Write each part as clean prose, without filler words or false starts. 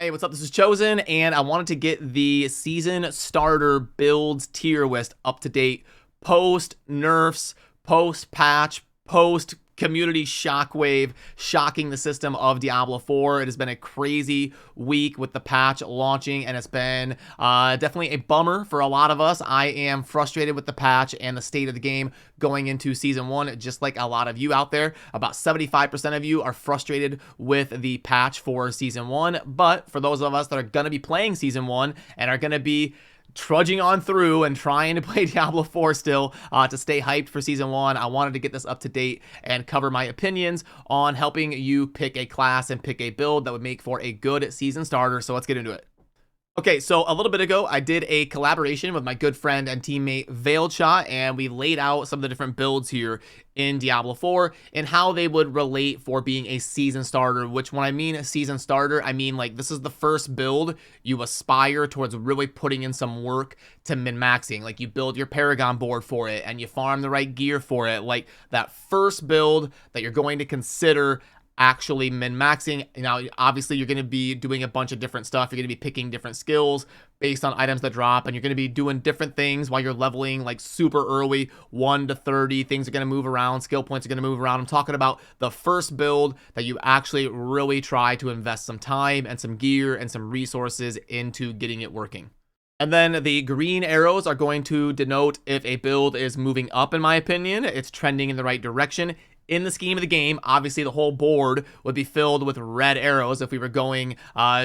Hey, what's up? This is Chosen, and I wanted to get the season starter builds tier list up to date post nerfs, post patch, post community shockwave shocking the system of Diablo 4. It has been a crazy week with the patch launching, and it's been definitely a bummer for a lot of us. I am frustrated with the patch and the state of the game going into season 1, just like a lot of you out there. About 75% of you are frustrated with the patch for season 1, but for those of us that are going to be playing season 1 and are going to be trudging on through and trying to play Diablo 4 still to stay hyped for season 1, I wanted to get this up to date and cover my opinions on helping you pick a class and pick a build that would make for a good season starter. So let's get into it. Okay, so a little bit ago, I did a collaboration with my good friend and teammate Veiled Shot, and we laid out some of the different builds here in Diablo 4 and how they would relate for being a season starter, which when I mean a season starter, I mean like this is the first build you aspire towards really putting in some work to min-maxing. Like you build your Paragon board for it and you farm the right gear for it. Like that first build that you're going to consider actually min-maxing. Now, obviously, you're going to be doing a bunch of different stuff. You're going to be picking different skills based on items that drop, and you're going to be doing different things while you're leveling like super early, 1 to 30. Things are going to move around. Skill points are going to move around. I'm talking about the first build that you actually really try to invest some time and some gear and some resources into getting it working. And then the green arrows are going to denote if a build is moving up, in my opinion. It's trending in the right direction. In the scheme of the game, obviously the whole board would be filled with red arrows if we were going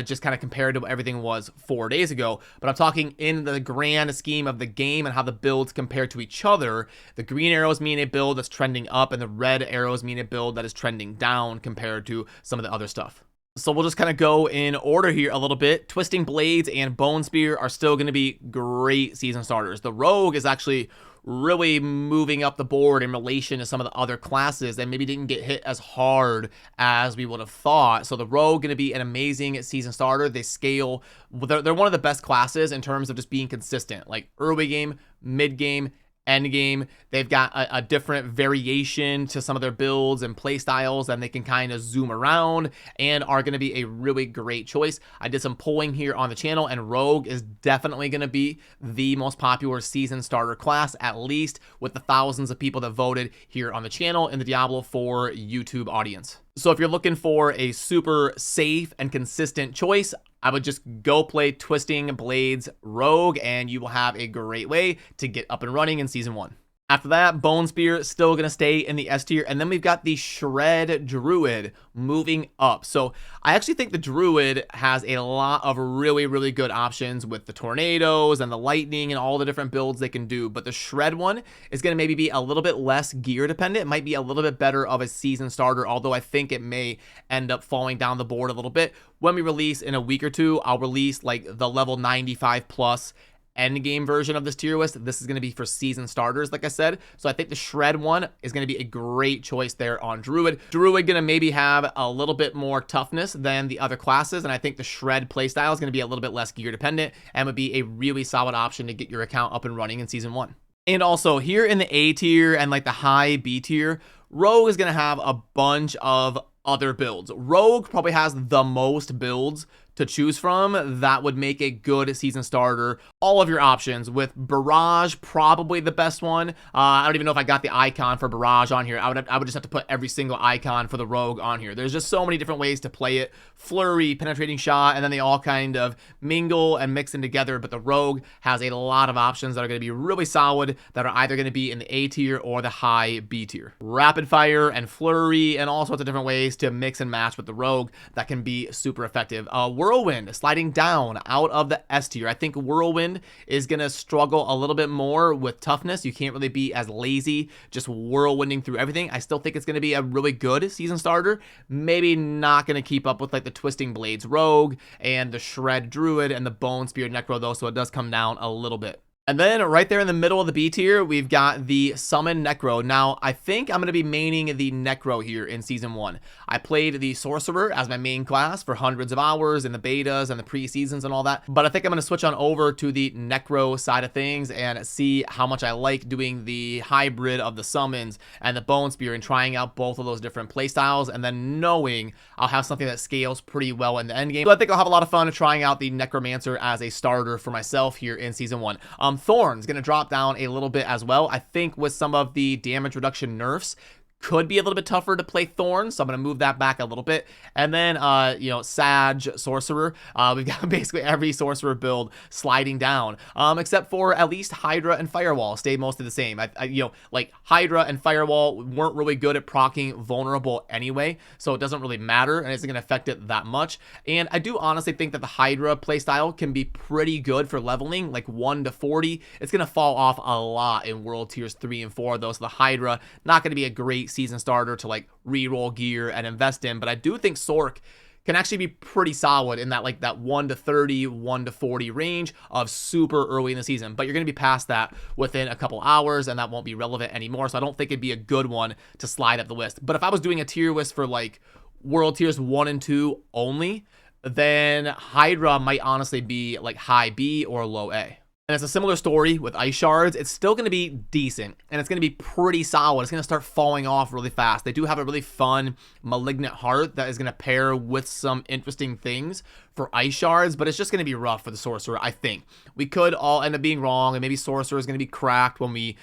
just kind of compared to what everything was 4 days ago. But I'm talking in the grand scheme of the game and how the builds compare to each other. The green arrows mean a build that's trending up, and the red arrows mean a build that is trending down compared to some of the other stuff. So we'll just kind of go in order here a little bit. Twisting Blades and Bone Spear are still going to be great season starters. The Rogue is actually really moving up the board in relation to some of the other classes that maybe didn't get hit as hard as we would have thought. So the Rogue going to be an amazing season starter. They scale. They're one of the best classes in terms of just being consistent, like early game, mid game, end game. They've got a different variation to some of their builds and play styles, and they can kind of zoom around and are going to be a really great choice. I did some polling here on the channel, and Rogue is definitely going to be the most popular season starter class, at least with the thousands of people that voted here on the channel in the Diablo 4 YouTube audience. So if you're looking for a super safe and consistent choice, I would just go play Twisting Blades Rogue, and you will have a great way to get up and running in season 1. After that, Bone Spear still going to stay in the S tier. And then we've got the Shred Druid moving up. So I actually think the Druid has a lot of really, really good options with the tornadoes and the lightning and all the different builds they can do. But the Shred one is going to maybe be a little bit less gear dependent. It might be a little bit better of a season starter, although I think it may end up falling down the board a little bit. When we release in a week or two, I'll release like the level 95 plus end game version of this tier list. This is going to be for season starters, like I said. So I think the Shred one is going to be a great choice there on Druid. Druid going to maybe have a little bit more toughness than the other classes, and I think the Shred playstyle is going to be a little bit less gear dependent and would be a really solid option to get your account up and running in season 1. And also here in the A tier and like the high B tier, Rogue is going to have a bunch of other builds. Rogue probably has the most builds to choose from that would make a good season starter. All of your options, with Barrage probably the best one. I don't even know if I got the icon for Barrage on here. I would just have to put every single icon for the Rogue on here. There's just so many different ways to play it. Flurry, Penetrating Shot, and then they all kind of mingle and mix in together. But the Rogue has a lot of options that are going to be really solid, that are either going to be in the A tier or the high B tier. Rapid Fire and Flurry and all sorts of different ways to mix and match with the Rogue that can be super effective. Whirlwind sliding down out of the S tier. I think Whirlwind is going to struggle a little bit more with toughness. You can't really be as lazy just whirlwinding through everything. I still think it's going to be a really good season starter. Maybe not going to keep up with like the Twisting Blades Rogue and the Shred Druid and the Bone Spear Necro though, so it does come down a little bit. And then right there in the middle of the B tier, we've got the Summon Necro. Now, I think I'm going to be maining the Necro here in Season 1. I played the Sorcerer as my main class for hundreds of hours in the betas and the pre-seasons and all that, but I think I'm going to switch on over to the Necro side of things and see how much I like doing the hybrid of the Summons and the Bone Spear and trying out both of those different playstyles, and then knowing I'll have something that scales pretty well in the endgame. So I think I'll have a lot of fun trying out the Necromancer as a starter for myself here in Season 1. Thorn's going to drop down a little bit as well. I think with some of the damage reduction nerfs, could be a little bit tougher to play Thorn, so I'm going to move that back a little bit. And then, you know, Sag Sorcerer. We've got basically every Sorcerer build sliding down, except for at least Hydra and Firewall stay mostly the same. You know, like Hydra and Firewall weren't really good at proccing vulnerable anyway, so it doesn't really matter, and it isn't going to affect it that much. And I do honestly think that the Hydra playstyle can be pretty good for leveling, like 1 to 40. It's going to fall off a lot in World Tiers 3 and 4, though, so the Hydra, not going to be a great season starter to like reroll gear and invest in, but I do think Sorc can actually be pretty solid in that like that 1 to 30, 1 to 40 range of super early in the season. But you're going to be past that within a couple hours, and that won't be relevant anymore. So I don't think it'd be a good one to slide up the list. But if I was doing a tier list for like World Tiers 1 and 2 only, then Hydra might honestly be like high B or low A. And it's a similar story with Ice Shards. It's still going to be decent, and it's going to be pretty solid. It's going to start falling off really fast. They do have a really fun Malignant Heart that is going to pair with some interesting things for Ice Shards, but it's just going to be rough for the Sorcerer, I think. We could all end up being wrong, and maybe Sorcerer is going to be cracked when we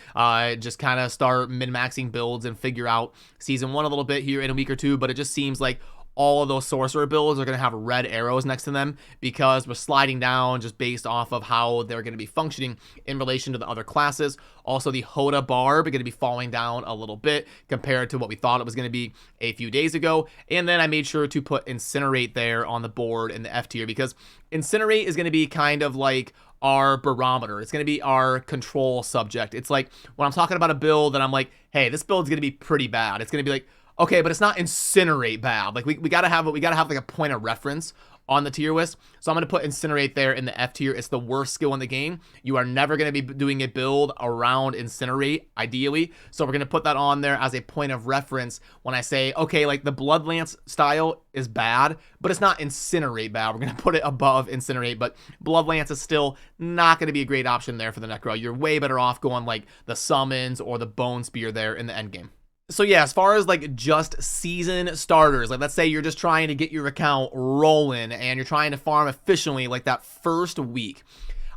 just kind of start min-maxing builds and figure out Season 1 a little bit here in a week or two, but it just seems like all of those Sorcerer builds are going to have red arrows next to them because we're sliding down just based off of how they're going to be functioning in relation to the other classes. Also, the Hoda Barb are going to be falling down a little bit compared to what we thought it was going to be a few days ago. And then I made sure to put Incinerate there on the board in the F tier because Incinerate is going to be kind of like our barometer. It's going to be our control subject. It's like when I'm talking about a build and I'm like, hey, this build's going to be pretty bad. It's going to be like, okay, but it's not Incinerate bad. Like we gotta have like a point of reference on the tier list. So I'm gonna put Incinerate there in the F tier. It's the worst skill in the game. You are never gonna be doing a build around Incinerate, ideally. So we're gonna put that on there as a point of reference when I say, okay, like the Bloodlance style is bad, but it's not Incinerate bad. We're gonna put it above Incinerate, but Bloodlance is still not gonna be a great option there for the Necro. You're way better off going like the Summons or the Bone Spear there in the endgame. So yeah, as far as like just season starters, like let's say you're just trying to get your account rolling and you're trying to farm efficiently like that first week,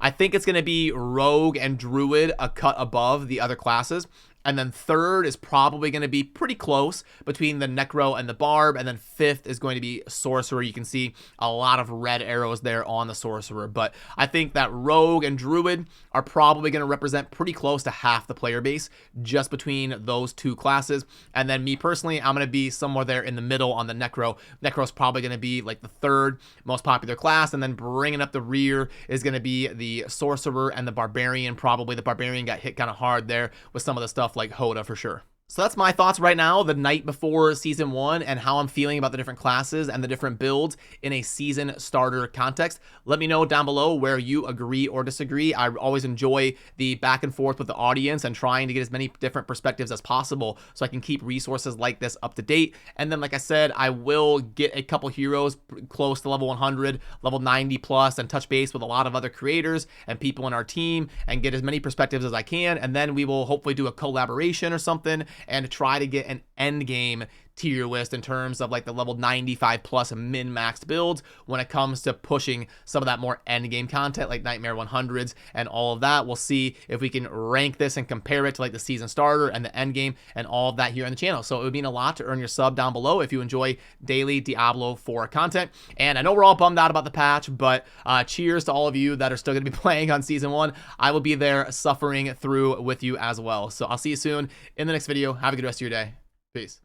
I think it's going to be Rogue and Druid a cut above the other classes. And then third is probably going to be pretty close between the Necro and the Barb. And then fifth is going to be Sorcerer. You can see a lot of red arrows there on the Sorcerer. But I think that Rogue and Druid are probably going to represent pretty close to half the player base just between those two classes. And then me personally, I'm going to be somewhere there in the middle on the Necro. Necro's probably going to be like the third most popular class. And then bringing up the rear is going to be the Sorcerer and the Barbarian. Probably the Barbarian got hit kind of hard there with some of the stuff like Hoda for sure. So that's my thoughts right now, the night before Season 1, and how I'm feeling about the different classes and the different builds in a season starter context. Let me know down below where you agree or disagree. I always enjoy the back and forth with the audience and trying to get as many different perspectives as possible so I can keep resources like this up to date. And then, like I said, I will get a couple heroes close to level 100, level 90 plus, and touch base with a lot of other creators and people in our team and get as many perspectives as I can. And then we will hopefully do a collaboration or something and try to get an end game tier list in terms of like the level 95 plus min-maxed builds when it comes to pushing some of that more end game content like Nightmare 100s and all of that. We'll see if we can rank this and compare it to like the season starter and the end game and all of that here on the channel. So it would mean a lot to earn your sub down below if you enjoy daily Diablo 4 content. And I know we're all bummed out about the patch, but cheers to all of you that are still going to be playing on Season 1. I will be there suffering through with you as well. So I'll see you soon in the next video. Have a good rest of your day. Peace.